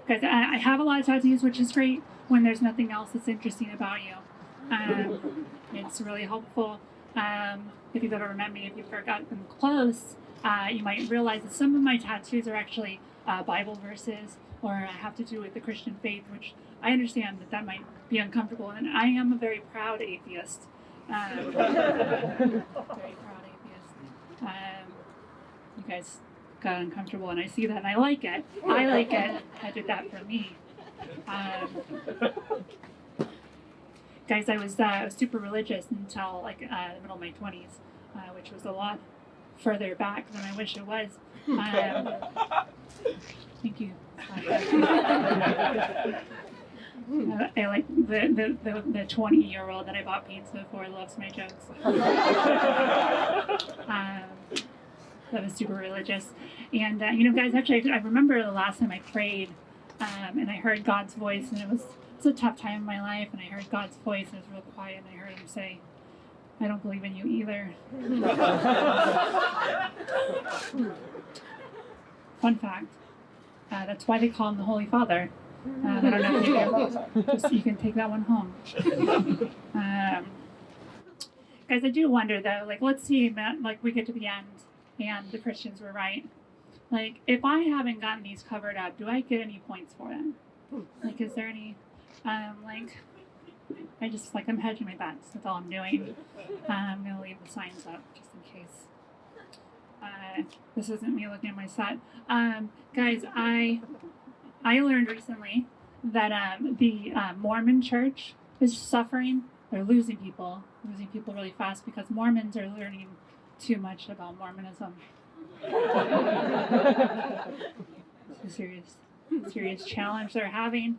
Because I have a lot of tattoos, which is great when there's nothing else that's interesting about you. It's really helpful. If you've ever met me, if you've ever gotten close, you might realize that some of my tattoos are actually Bible verses or have to do with the Christian faith, which I understand that might be uncomfortable. And I am a very proud atheist. Very proud atheist. You guys got uncomfortable, and I see that, and I like it. I like it. I did that for me. Guys, I was super religious until like the middle of my 20s, which was a lot further back than I wish it was. Thank you. I like the 20-year-old that I bought pizza for loves my jokes. I was super religious. And, guys, actually, I remember the last time I prayed and I heard God's voice, and it was a tough time in my life, and I heard God's voice, and it was real quiet, and I heard him say, I don't believe in you either. Fun fact, that's why they call him the Holy Father. I don't know if you do. Just, you can take that one home. Guys, I do wonder, though, like, let's see, like, we get to the end, and the Christians were right. Like, if I haven't gotten these covered up, do I get any points for them? Like, is there any, I'm hedging my bets. That's all I'm doing. I'm going to leave the signs up just in case. This isn't me looking at my set. Guys, I learned recently that the Mormon church is suffering. They're losing people really fast because Mormons are learning too much about Mormonism. It's a serious challenge they're having.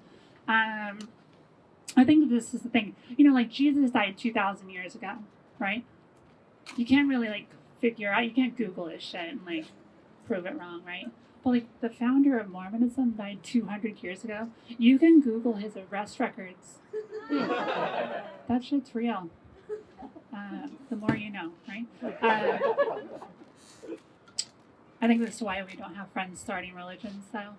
I think this is the thing. Like Jesus died 2,000 years ago, right? You can't really figure out. You can't Google this shit and prove it wrong, right? But the founder of Mormonism died 200 years ago. You can Google his arrest records. That shit's real. The more you know, right? I think this is why we don't have friends starting religions, though.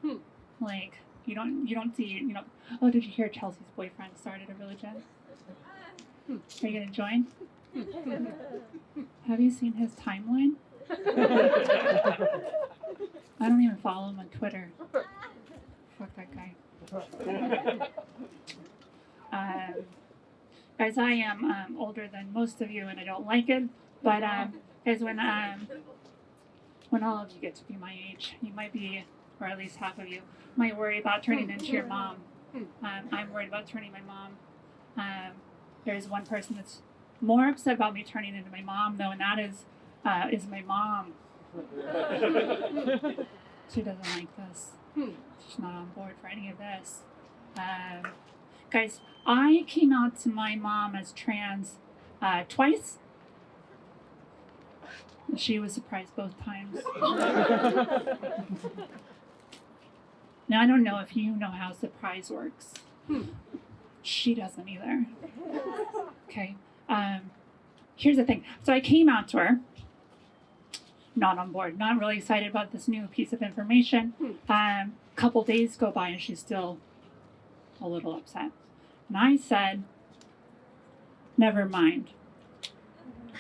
You don't see, oh, did you hear Chelsea's boyfriend started a religion? Are you gonna join? Have you seen his timeline? I don't even follow him on Twitter. Fuck that guy. Guys, I am older than most of you, and I don't like it. But guys, when all of you get to be my age, you might be, or at least half of you, might worry about turning into your mom. I'm worried about turning my mom. There's one person that's more upset about me turning into my mom, though, and that is my mom. She doesn't like this. She's not on board for any of this. Guys, I came out to my mom as trans twice. She was surprised both times. Now, I don't know if you know how surprise works. She doesn't either. Okay. Here's the thing. So I came out to her. Not on board. Not really excited about this new piece of information. Couple days go by and she's still a little upset. And I said, never mind.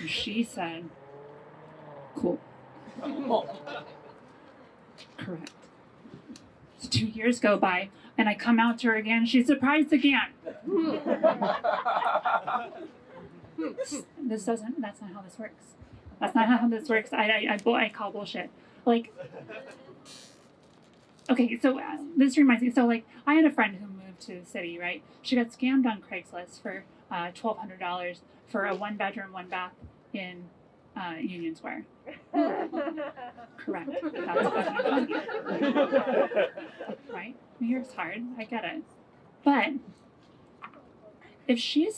And she said, cool. Correct. So 2 years go by and I come out to her again. She's surprised again. That's not how this works. That's not how this works. I call bullshit. Okay, so this reminds me. So I had a friend who moved to the city, right? She got scammed on Craigslist for $1,200 for a 1-bedroom, 1-bath in Union Square. Correct. That's fucking funny. Right? Here's hard. I get it. But if she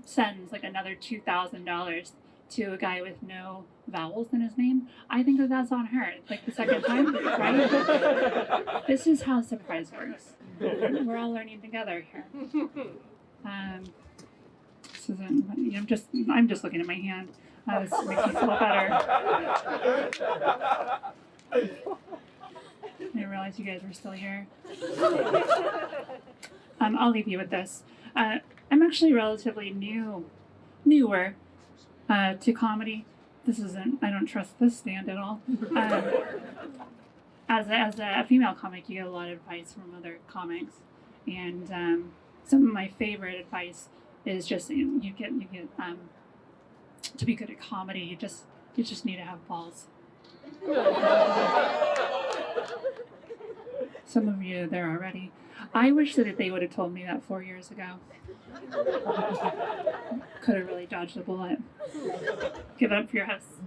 sends another $2,000 to a guy with no vowels in his name, I think that's on her. The second time, right? This is how surprise works. We're all learning together here. This isn't. I'm just looking at my hand. This makes me feel better. I didn't realize you guys were still here. I'll leave you with this. I'm actually relatively newer to comedy. This isn't. I don't trust this stand at all. As a female comic, you get a lot of advice from other comics, and some of my favorite advice is just you get to be good at comedy. You just need to have balls. Some of you there already. I wish that they would have told me that 4 years ago. Could have really dodged a bullet. Give it up for your hosts.